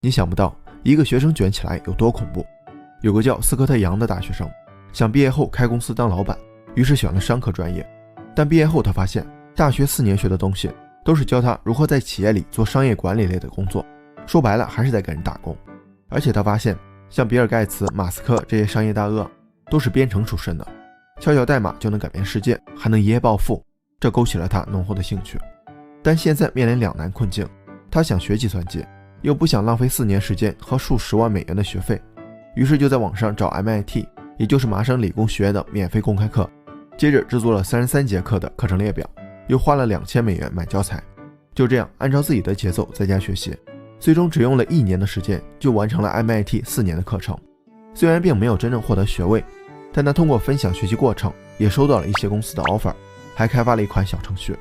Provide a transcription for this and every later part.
你想不到一个学生卷起来有多恐怖。有个叫斯科特·杨的大学生，想毕业后开公司当老板，于是选了商科专业。但毕业后他发现，大学4年学的东西都是教他如何在企业里做商业管理类的工作，说白了还是在给人打工。而且他发现，像比尔·盖茨、马斯克这些商业大鳄都是编程出身的，敲敲代码就能改变世界，还能一夜暴富，这勾起了他浓厚的兴趣。但现在面临两难困境，他想学计算机，又不想浪费4年时间和数十万美元的学费，于是就在网上找 MIT， 也就是麻省理工学院的免费公开课，接着制作了33节课的课程列表，又花了2000美元买教材，就这样按照自己的节奏在家学习，最终只用了1年的时间就完成了 MIT 4年的课程。虽然并没有真正获得学位，但他通过分享学习过程也收到了一些公司的 offer， 还开发了一款小程序。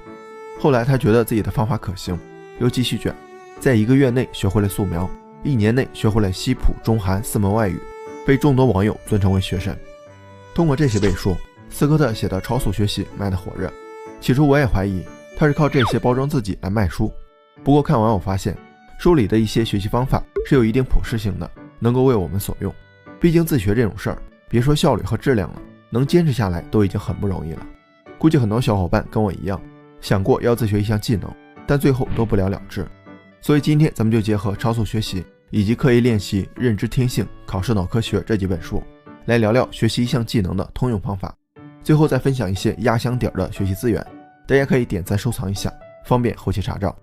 后来他觉得自己的方法可行，又继续卷，在1个月内学会了素描，1年内学会了西普中韩4门外语，被众多网友尊称为学神。通过这些背书，斯科特写的超速学习卖得火热。起初我也怀疑他是靠这些包装自己来卖书，不过看完我发现书里的一些学习方法是有一定普适性的，能够为我们所用。毕竟自学这种事儿，别说效率和质量了，能坚持下来都已经很不容易了。估计很多小伙伴跟我一样，想过要自学一项技能，但最后都不了了之。所以今天咱们就结合超速学习以及刻意练习、认知天性、考试脑科学这几本书，来聊聊学习一项技能的通用方法，最后再分享一些压箱底的学习资源，大家可以点赞收藏一下，方便后期查找。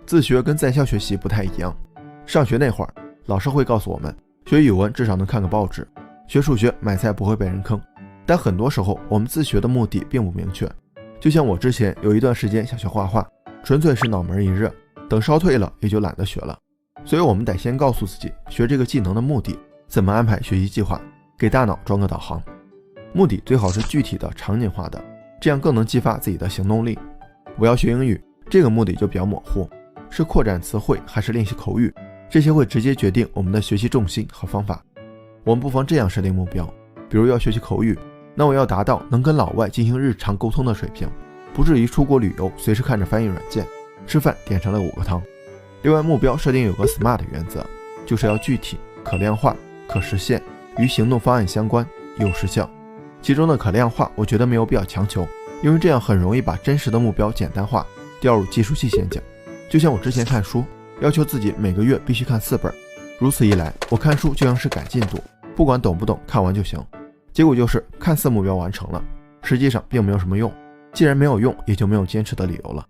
自学跟在校学习不太一样，上学那会儿，老师会告诉我们，学语文至少能看个报纸，学数学买菜不会被人坑。但很多时候我们自学的目的并不明确，就像我之前有一段时间想学画画，纯粹是脑门一热，等烧退了也就懒得学了。所以我们得先告诉自己学这个技能的目的，怎么安排学习计划，给大脑装个导航。目的最好是具体的、场景化的，这样更能激发自己的行动力。我要学英语，这个目的就比较模糊，是扩展词汇还是练习口语，这些会直接决定我们的学习重心和方法。我们不妨这样设定目标，比如要学习口语，那我要达到能跟老外进行日常沟通的水平，不至于出国旅游随时看着翻译软件，吃饭点上了5个汤。另外目标设定有个 SMART 原则，就是要具体、可量化、可实现、与行动方案相关、有时效。其中的可量化我觉得没有必要强求，因为这样很容易把真实的目标简单化，掉入计数器陷阱。就像我之前看书，要求自己每个月必须看4本，如此一来我看书就像是赶进度，不管懂不懂看完就行。结果就是看似目标完成了，实际上并没有什么用，既然没有用，也就没有坚持的理由了。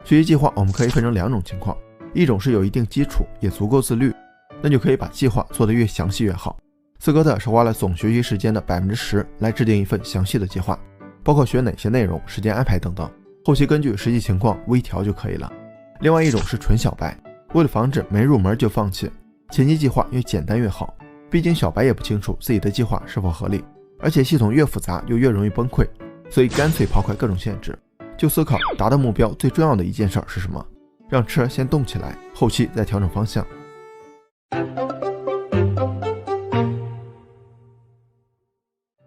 学习计划我们可以分成2种情况，一种是有一定基础也足够自律，那就可以把计划做得越详细越好。斯科特是花了总学习时间的10%来制定一份详细的计划，包括学哪些内容、时间安排等等，后期根据实际情况微调就可以了。另外一种是纯小白，为了防止没入门就放弃，前期计划越简单越好，毕竟小白也不清楚自己的计划是否合理，而且系统越复杂就越容易崩溃，所以干脆抛开各种限制，就思考达到目标最重要的一件事是什么，让车先动起来，后期再调整方向。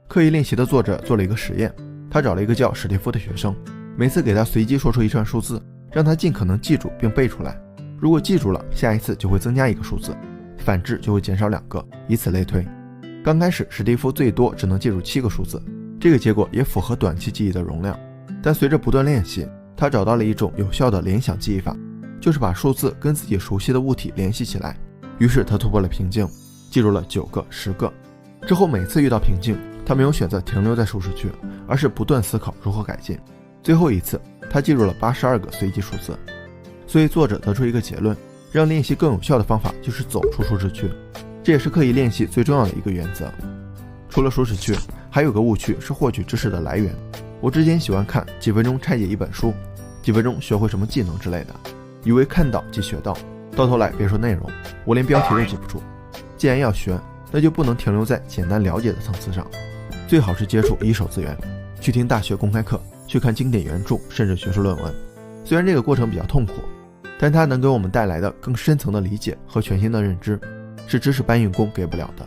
刻意练习的作者做了一个实验，他找了一个叫史蒂夫的学生，每次给他随机说出一串数字，让他尽可能记住并背出来，如果记住了，下一次就会增加1个数字，反之就会减少2个，以此类推。刚开始史蒂夫最多只能记住7个数字，这个结果也符合短期记忆的容量。但随着不断练习，他找到了一种有效的联想记忆法，就是把数字跟自己熟悉的物体联系起来。于是他突破了瓶颈，记住了9个、10个。之后每次遇到瓶颈，他没有选择停留在舒适区，而是不断思考如何改进。最后一次他记住了82个随机数字。所以作者得出一个结论，让练习更有效的方法就是走出舒适区，这也是刻意练习最重要的一个原则。除了舒适区，还有个误区是获取知识的来源。我之前喜欢看几分钟拆解一本书，几分钟学会什么技能之类的，以为看到即学到，到头来别说内容，我连标题都记不住。既然要学，那就不能停留在简单了解的层次上，最好是接触一手资源，去听大学公开课，去看经典原著，甚至学术论文。虽然这个过程比较痛苦，但它能给我们带来的更深层的理解和全新的认知，是知识搬运工给不了的。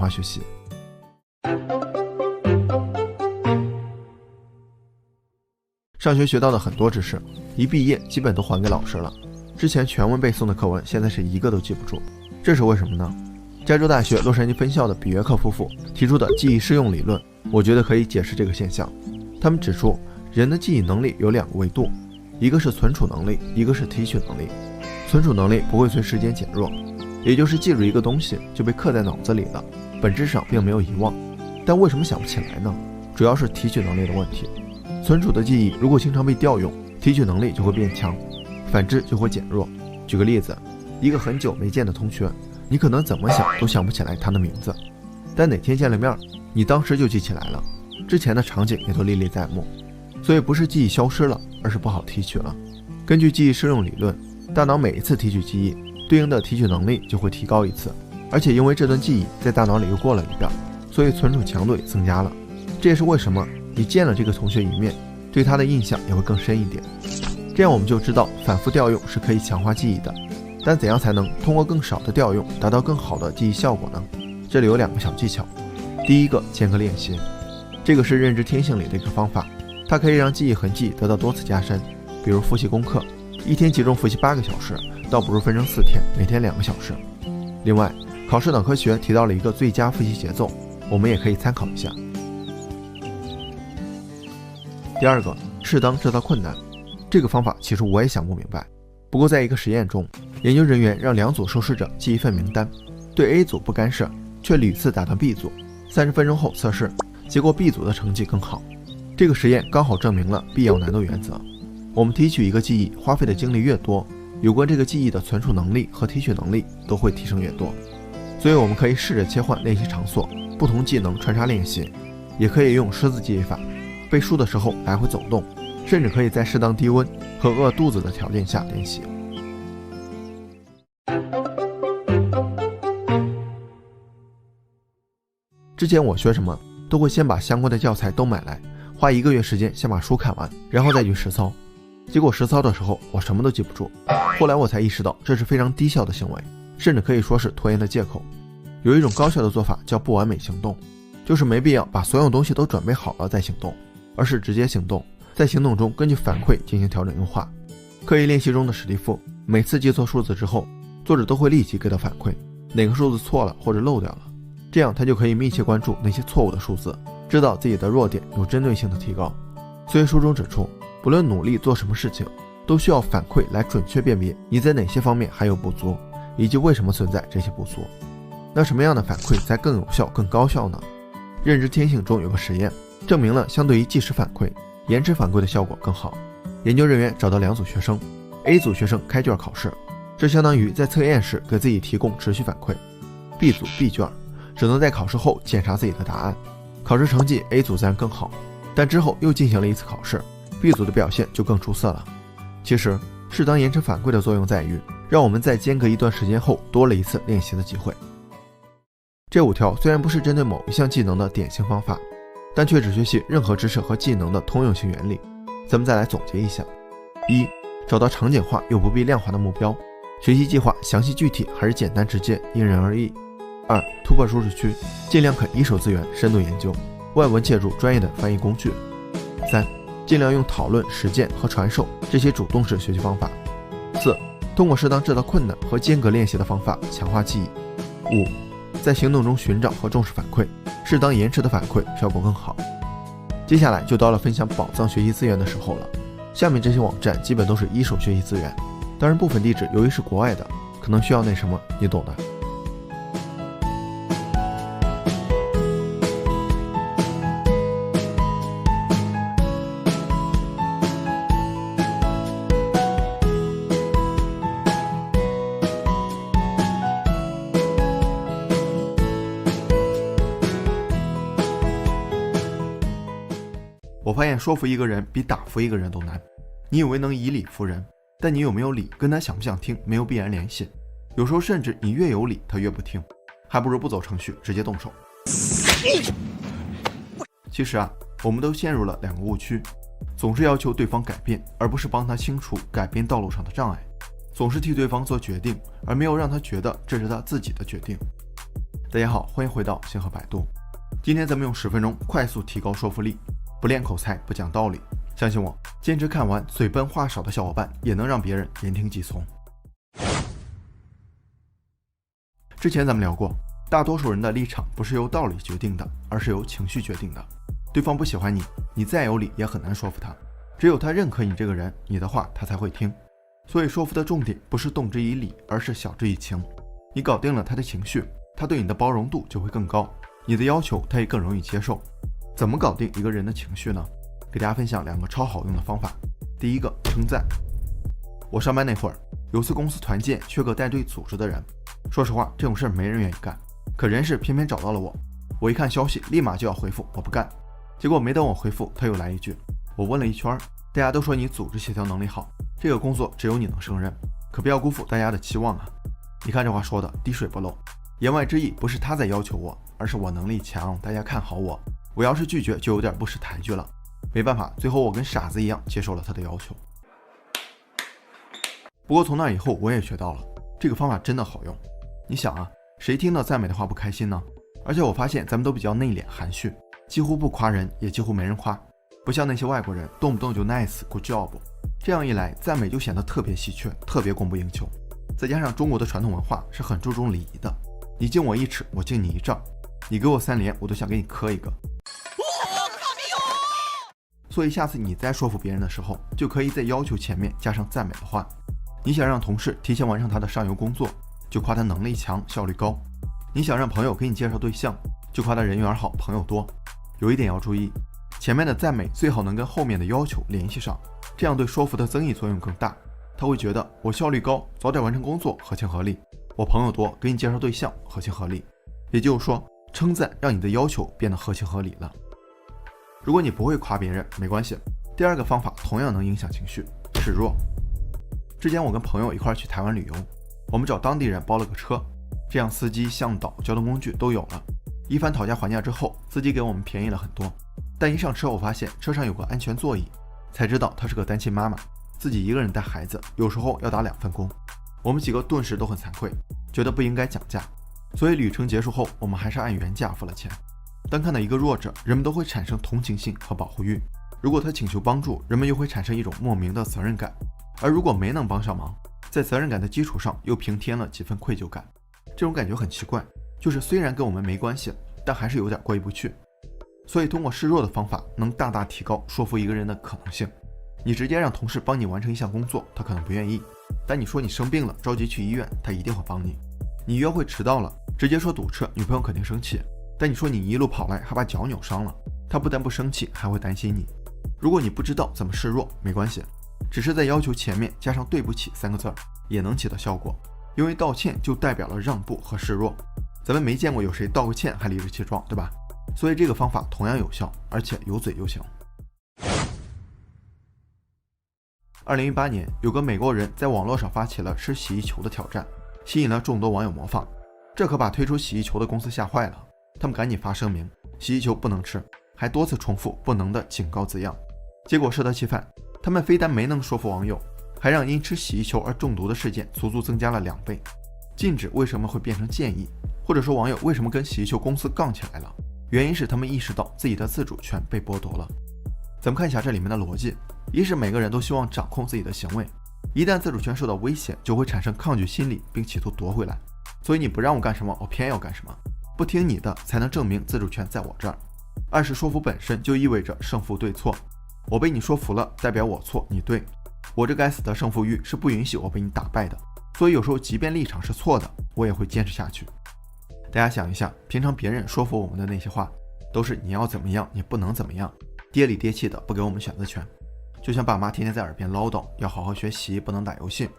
化学习。上学学到的很多知识，一毕业基本都还给老师了。之前全文背诵的课文，现在是一个都记不住，这是为什么呢？加州大学洛杉矶分校的比约克夫妇提出的记忆适用理论，我觉得可以解释这个现象。他们指出，人的记忆能力有2个维度，一个是存储能力，一个是提取能力。存储能力不会随时间减弱，也就是记住一个东西就被刻在脑子里了，本质上并没有遗忘。但为什么想不起来呢？主要是提取能力的问题。存储的记忆如果经常被调用，提取能力就会变强，反之就会减弱。举个例子，一个很久没见的同学，你可能怎么想都想不起来他的名字，但哪天见了面，你当时就记起来了，之前的场景也都历历在目。所以不是记忆消失了，而是不好提取了。根据记忆适用理论，大脑每一次提取记忆，对应的提取能力就会提高一次，而且因为这段记忆在大脑里又过了一遍，所以存储强度也增加了。这也是为什么你见了这个同学一面，对他的印象也会更深一点。这样我们就知道反复调用是可以强化记忆的，但怎样才能通过更少的调用达到更好的记忆效果呢？这里有2个小技巧。第一个，间隔练习，这个是认知天性里的一个方法，它可以让记忆痕迹得到多次加深。比如复习功课，一天集中复习8个小时，倒不如分成4天，每天2个小时。另外，考试脑科学提到了一个最佳复习节奏，我们也可以参考一下。第2个，适当制造困难，这个方法其实我也想不明白。不过在一个实验中，研究人员让2组受试者记一份名单，对 A 组不干涉，却屡次打断 B 组。30分钟后测试，结果 B 组的成绩更好。这个实验刚好证明了必要难度原则。我们提取一个记忆花费的精力越多，有关这个记忆的存储能力和提取能力都会提升越多。所以我们可以试着切换练习场所，不同技能穿插练习，也可以用狮子记忆法，背书的时候来回走动，甚至可以在适当低温和饿肚子的条件下练习。之前我学什么都会先把相关的教材都买来，花1个月时间先把书看完，然后再去实操。结果实操的时候我什么都记不住，后来我才意识到这是非常低效的行为，甚至可以说是拖延的借口。有一种高效的做法叫不完美行动，就是没必要把所有东西都准备好了再行动，而是直接行动，在行动中根据反馈进行调整优化。刻意练习中的史蒂夫每次记错数字之后，作者都会立即给到反馈，哪个数字错了或者漏掉了，这样他就可以密切关注那些错误的数字，知道自己的弱点，有针对性的提高。所以书中指出，不论努力做什么事情，都需要反馈来准确辨别你在哪些方面还有不足，以及为什么存在这些不足。那什么样的反馈才更有效更高效呢？认知天性中有个实验证明了，相对于即时反馈，延迟反馈的效果更好。研究人员找到2组学生， A 组学生开卷考试，这相当于在测验时给自己提供持续反馈。 B 组闭卷，只能在考试后检查自己的答案。考试成绩 A 组自然更好，但之后又进行了1次考试， B 组的表现就更出色了。其实适当延迟反馈的作用在于，让我们在间隔一段时间后多了1次练习的机会。这5条虽然不是针对某一项技能的典型方法，但却只学习任何知识和技能的通用性原理。咱们再来总结一下： 1. 找到场景化又不必量化的目标，学习计划详细具体还是简单直接因人而异。 2. 突破舒适区，尽量肯一手资源深度研究，外文借助专业的翻译工具。 3. 尽量用讨论、实践和传授这些主动式学习方法。 4. 通过适当制造困难和间隔练习的方法强化记忆。 5. 在行动中寻找和重视反馈，适当延迟的反馈效果更好。接下来就到了分享宝藏学习资源的时候了。下面这些网站基本都是一手学习资源，当然部分地址由于是国外的，可能需要那什么，你懂的。我发现说服一个人比打服一个人都难。你以为能以理服人，但你有没有理跟他想不想听没有必然联系。有时候甚至你越有理他越不听，还不如不走程序直接动手。其实我们都陷入了2个误区，总是要求对方改变，而不是帮他清除改变道路上的障碍，总是替对方做决定，而没有让他觉得这是他自己的决定。大家好，欢迎回到星河百度。今天咱们用10分钟快速提高说服力，不练口才，不讲道理。相信我，坚持看完，嘴笨话少的小伙伴也能让别人言听计从。之前咱们聊过，大多数人的立场不是由道理决定的，而是由情绪决定的。对方不喜欢你，你再有理也很难说服他。只有他认可你这个人，你的话他才会听。所以说服的重点不是动之以理，而是晓之以情。你搞定了他的情绪，他对你的包容度就会更高，你的要求他也更容易接受。怎么搞定一个人的情绪呢？给大家分享2个超好用的方法。第一个，称赞。我上班那会儿，有次公司团建缺个带队组织的人，说实话这种事没人愿意干，可人事偏偏找到了我。我一看消息立马就要回复我不干，结果没等我回复，他又来一句，我问了一圈，大家都说你组织协调能力好，这个工作只有你能胜任，可不要辜负大家的期望啊。你看这话说的滴水不漏，言外之意不是他在要求我，而是我能力强，大家看好我，我要是拒绝就有点不识抬举了。没办法，最后我跟傻子一样接受了他的要求。不过从那以后我也学到了，这个方法真的好用。你想啊，谁听到赞美的话不开心呢？而且我发现咱们都比较内敛含蓄，几乎不夸人，也几乎没人夸，不像那些外国人动不动就 nice good job， 这样一来赞美就显得特别稀缺，特别供不应求。再加上中国的传统文化是很注重礼仪的，你敬我1尺，我敬你1丈，你给我3连，我都想给你磕一个。所以下次你在说服别人的时候，就可以在要求前面加上赞美的话。你想让同事提前完成他的上游工作，就夸他能力强，效率高。你想让朋友给你介绍对象，就夸他人缘好，朋友多。有一点要注意，前面的赞美最好能跟后面的要求联系上，这样对说服的增益作用更大。他会觉得我效率高，早点完成工作，合情合理；我朋友多，给你介绍对象，合情合理。也就是说，称赞让你的要求变得合情合理了。如果你不会夸别人，没关系。第2个方法同样能影响情绪，示弱。之前我跟朋友一块去台湾旅游，我们找当地人包了个车，这样司机、向导、交通工具都有了。一番讨价还价之后，司机给我们便宜了很多。但一上车我发现车上有个安全座椅，才知道她是个单亲妈妈，自己一个人带孩子，有时候要打2份工。我们几个顿时都很惭愧，觉得不应该讲价。所以旅程结束后，我们还是按原价付了钱。当看到一个弱者，人们都会产生同情心和保护欲。如果他请求帮助，人们又会产生一种莫名的责任感。而如果没能帮上忙，在责任感的基础上又平添了几分愧疚感。这种感觉很奇怪，就是虽然跟我们没关系，但还是有点过意不去。所以通过示弱的方法，能大大提高说服一个人的可能性。你直接让同事帮你完成一项工作，他可能不愿意，但你说你生病了，着急去医院，他一定会帮你。你约会迟到了，直接说堵车，女朋友肯定生气，但你说你一路跑来还把脚扭伤了，他不但不生气，还会担心你。如果你不知道怎么示弱，没关系，只是在要求前面加上对不起3个字也能起到效果，因为道歉就代表了让步和示弱。咱们没见过有谁道个歉还理直气壮，对吧？所以这个方法同样有效，而且有嘴就行。2018年，有个美国人在网络上发起了吃洗衣球的挑战，吸引了众多网友模仿，这可把推出洗衣球的公司吓坏了。他们赶紧发声明，洗衣球不能吃，还多次重复不能的警告字样。结果适得其反，他们非但没能说服网友，还让因吃洗衣球而中毒的事件足足增加了2倍。禁止为什么会变成建议，或者说网友为什么跟洗衣球公司杠起来了？原因是他们意识到自己的自主权被剥夺了。咱们看一下这里面的逻辑，一是每个人都希望掌控自己的行为，一旦自主权受到威胁，就会产生抗拒心理，并企图夺回来。所以你不让我干什么，我偏要干什么，不听你的才能证明自主权在我这儿。2是说服本身就意味着胜负对错，我被你说服了，代表我错你对，我这该死的胜负欲是不允许我被你打败的，所以有时候即便立场是错的，我也会坚持下去。大家想一下，平常别人说服我们的那些话，都是你要怎么样，你不能怎么样，爹里爹气的不给我们选择权。就像爸妈天天在耳边唠叨，要好好学习，不能打游戏。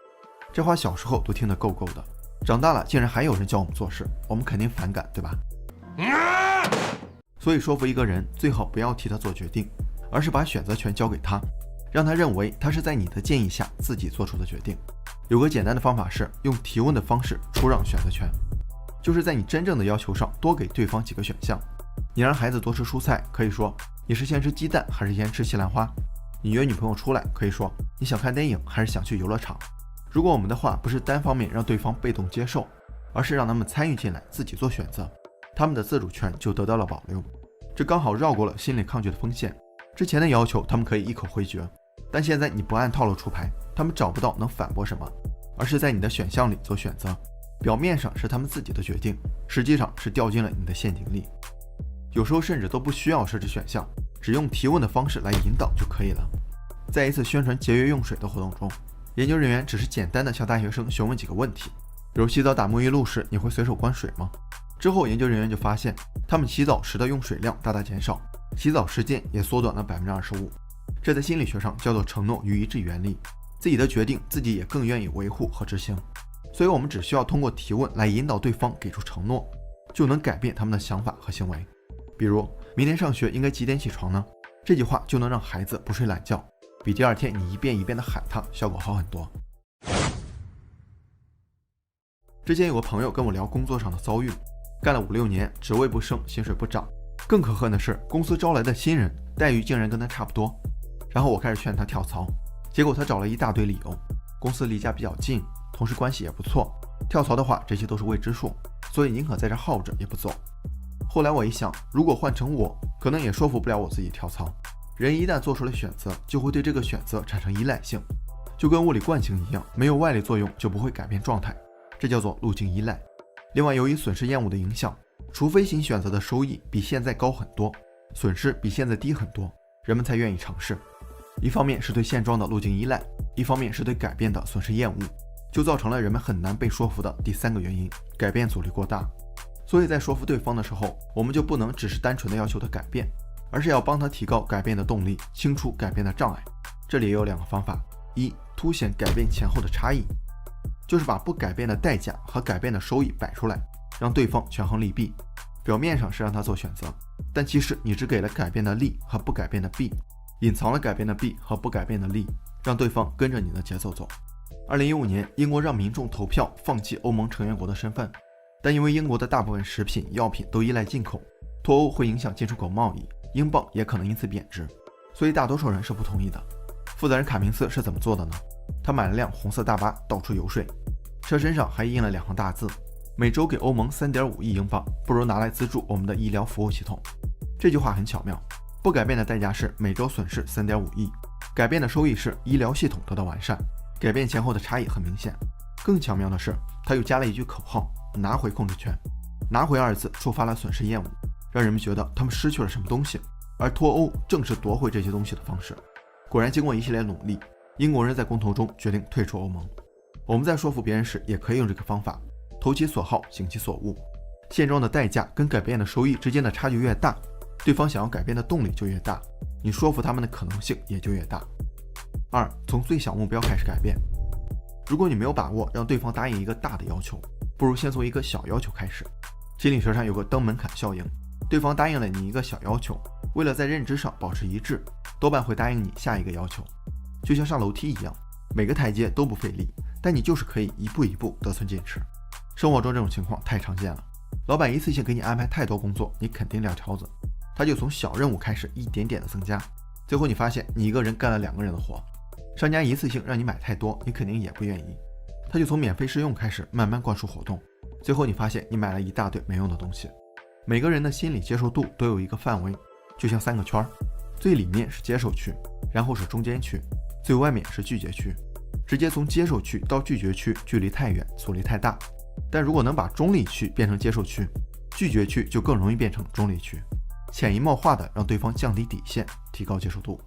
这话小时候都听得够够的，长大了竟然还有人教我们做事，我们肯定反感，对吧？所以说服一个人，最好不要替他做决定，而是把选择权交给他，让他认为他是在你的建议下自己做出的决定。有个简单的方法是用提问的方式出让选择权，就是在你真正的要求上多给对方几个选项。你让孩子多吃蔬菜，可以说你是先吃鸡蛋还是先吃西兰花？你约女朋友出来，可以说你想看电影还是想去游乐场？如果我们的话不是单方面让对方被动接受，而是让他们参与进来，自己做选择，他们的自主权就得到了保留。这刚好绕过了心理抗拒的风险。之前的要求他们可以一口回绝，但现在你不按套路出牌，他们找不到能反驳什么，而是在你的选项里做选择。表面上是他们自己的决定，实际上是掉进了你的陷阱里。有时候甚至都不需要设置选项，只用提问的方式来引导就可以了。在一次宣传节约用水的活动中，研究人员只是简单的向大学生询问几个问题，比如洗澡打沐浴露时你会随手关水吗？之后研究人员就发现，他们洗澡时的用水量大大减少，洗澡时间也缩短了 25%。 这在心理学上叫做承诺与一致原理，自己的决定自己也更愿意维护和执行。所以我们只需要通过提问来引导对方给出承诺，就能改变他们的想法和行为。比如明天上学应该几点起床呢？这句话就能让孩子不睡懒觉，比第二天你一遍一遍的喊他效果好很多。之前有个朋友跟我聊工作上的遭遇，干了5-6年，职位不升，薪水不涨，更可恨的是公司招来的新人待遇竟然跟他差不多。然后我开始劝他跳槽，结果他找了一大堆理由，公司离家比较近，同事关系也不错，跳槽的话这些都是未知数，所以宁可在这耗着也不走。后来我一想，如果换成我，可能也说服不了我自己跳槽。人一旦做出了选择，就会对这个选择产生依赖性，就跟物理惯性一样，没有外力作用就不会改变状态，这叫做路径依赖。另外，由于损失厌恶的影响，除非新选择的收益比现在高很多，损失比现在低很多，人们才愿意尝试。一方面是对现状的路径依赖，一方面是对改变的损失厌恶，就造成了人们很难被说服的第三个原因：改变阻力过大。所以在说服对方的时候，我们就不能只是单纯的要求他改变，而是要帮他提高改变的动力，清除改变的障碍。这里也有2个方法：一、凸显改变前后的差异，就是把不改变的代价和改变的收益摆出来，让对方权衡利弊。表面上是让他做选择，但其实你只给了改变的利和不改变的弊，隐藏了改变的弊和不改变的利，让对方跟着你的节奏走。2015年，英国让民众投票放弃欧盟成员国的身份，但因为英国的大部分食品、药品都依赖进口，脱欧会影响进出口贸易，英镑也可能因此贬值，所以大多数人是不同意的。负责人卡明斯是怎么做的呢？他买了辆红色大巴到处游说，车身上还印了2行大字：每周给欧盟 3.5 亿英镑，不如拿来资助我们的医疗服务系统。这句话很巧妙，不改变的代价是每周损失 3.5 亿，改变的收益是医疗系统得到完善，改变前后的差异很明显。更巧妙的是，他又加了一句口号：拿回控制权。拿回2字触发了损失厌恶，让人们觉得他们失去了什么东西，而脱欧正是夺回这些东西的方式。果然，经过一系列努力，英国人在公投中决定退出欧盟。我们在说服别人时也可以用这个方法，投其所好，行其所恶。现状的代价跟改变的收益之间的差距越大，对方想要改变的动力就越大，你说服他们的可能性也就越大。2、从最小目标开始改变。如果你没有把握让对方答应一个大的要求，不如先从一个小要求开始。心理学上有个登门槛效应，对方答应了你一个小要求，为了在认知上保持一致，多半会答应你下一个要求。就像上楼梯一样，每个台阶都不费力，但你就是可以一步一步得寸进尺。生活中这种情况太常见了，老板一次性给你安排太多工作，你肯定撂挑子，他就从小任务开始一点点的增加，最后你发现你一个人干了2个人的活。商家一次性让你买太多，你肯定也不愿意，他就从免费试用开始慢慢灌输活动，最后你发现你买了一大堆没用的东西。每个人的心理接受度都有一个范围，就像3个圈，最里面是接受区，然后是中间区，最外面是拒绝区。直接从接受区到拒绝区距离太远，阻力太大，但如果能把中立区变成接受区，拒绝区就更容易变成中立区，潜移默化的让对方降低底线，提高接受度。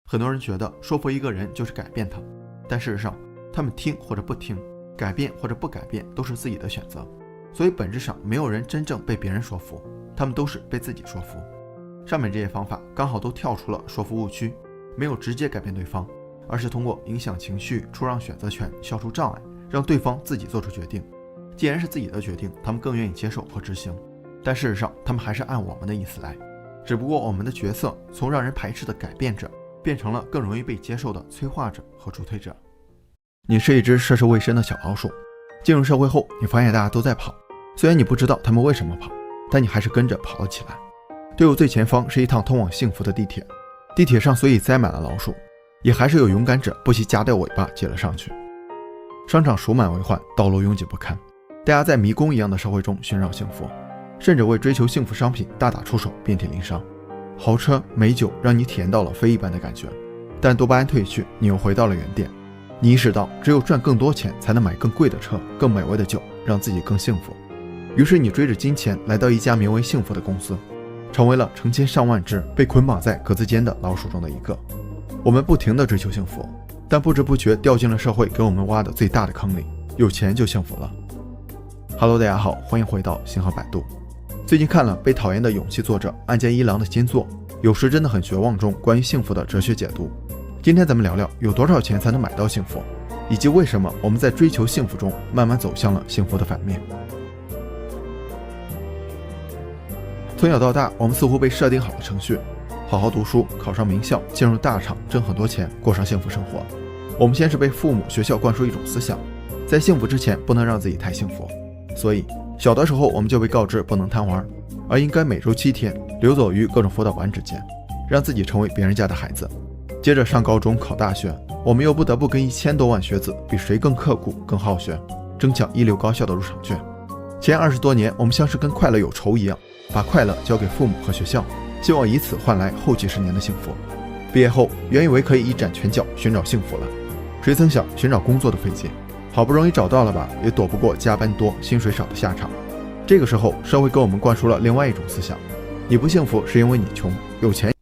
很多人觉得说服一个人就是改变他，但事实上他们听或者不听，改变或者不改变都是自己的选择，所以本质上没有人真正被别人说服，他们都是被自己说服。上面这些方法刚好都跳出了说服误区，没有直接改变对方，而是通过影响情绪、出让选择权、消除障碍，让对方自己做出决定。既然是自己的决定，他们更愿意接受和执行，但事实上他们还是按我们的意思来，只不过我们的角色从让人排斥的改变者变成了更容易被接受的催化者和助推者。你是一只涉世未深的小老鼠，进入社会后，你发现大家都在跑，虽然你不知道他们为什么跑，但你还是跟着跑了起来。队伍最前方是一趟通往幸福的地铁，地铁上虽已塞满了老鼠，也还是有勇敢者不惜夹掉尾巴挤了上去。商场鼠满为患，道路拥挤不堪，大家在迷宫一样的社会中寻找幸福。甚至为追求幸福商品大打出手，遍体鳞伤。豪车、美酒让你体验到了非一般的感觉，但多巴胺褪去，你又回到了原点。你意识到只有赚更多钱才能买更贵的车、更美味的酒，让自己更幸福。于是你追着金钱来到一家名为幸福的公司，成为了成千上万只被捆绑在格子间的老鼠中的一个。我们不停地追求幸福，但不知不觉掉进了社会给我们挖的最大的坑里，有钱就幸福了。Hello， 大家好，欢迎回到星河百度。最近看了《被讨厌的勇气》作者岸见一郎的新作《有时真的很绝望》中关于幸福的哲学解读。今天咱们聊聊有多少钱才能买到幸福，以及为什么我们在追求幸福中慢慢走向了幸福的反面。从小到大，我们似乎被设定好了程序，好好读书，考上名校，进入大厂，挣很多钱，过上幸福生活。我们先是被父母、学校灌输一种思想，在幸福之前不能让自己太幸福，所以小的时候我们就被告知不能贪玩，而应该每周7天游走于各种辅导班之间，让自己成为别人家的孩子。接着上高中、考大学，我们又不得不跟1000多万学子比谁更刻苦、更好学，争抢一流高校的入场券。前20多年，我们像是跟快乐有仇一样，把快乐交给父母和学校，希望以此换来后几十年的幸福。毕业后，原以为可以一展拳脚寻找幸福了，谁曾想寻找工作的费劲，好不容易找到了吧，也躲不过加班多、薪水少的下场。这个时候，社会给我们灌输了另外一种思想：你不幸福是因为你穷，有钱。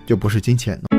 就不是金钱呢？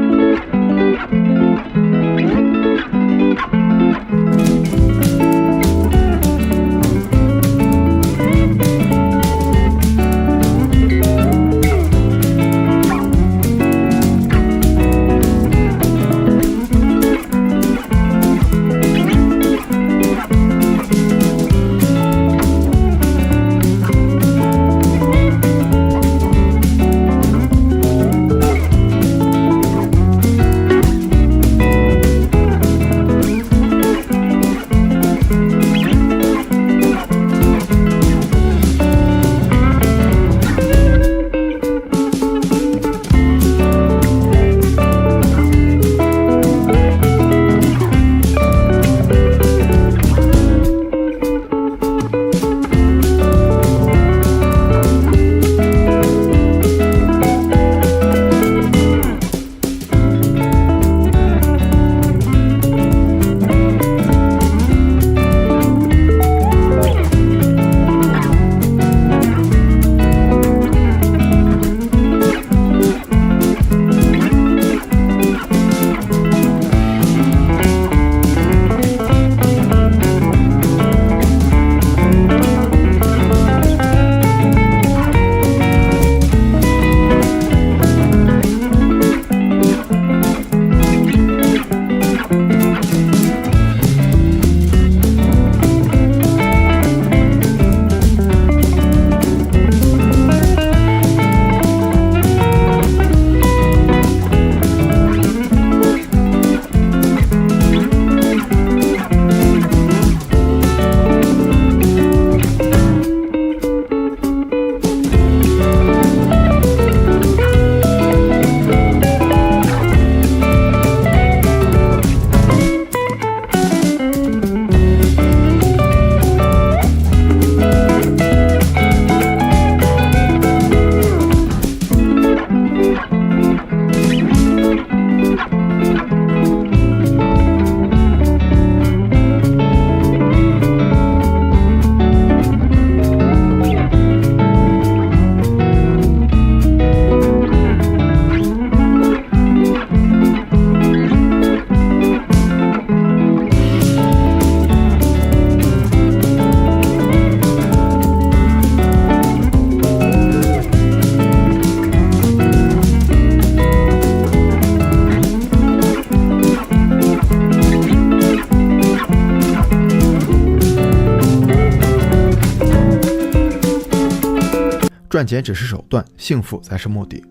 赚钱只是手段，幸福才是目的。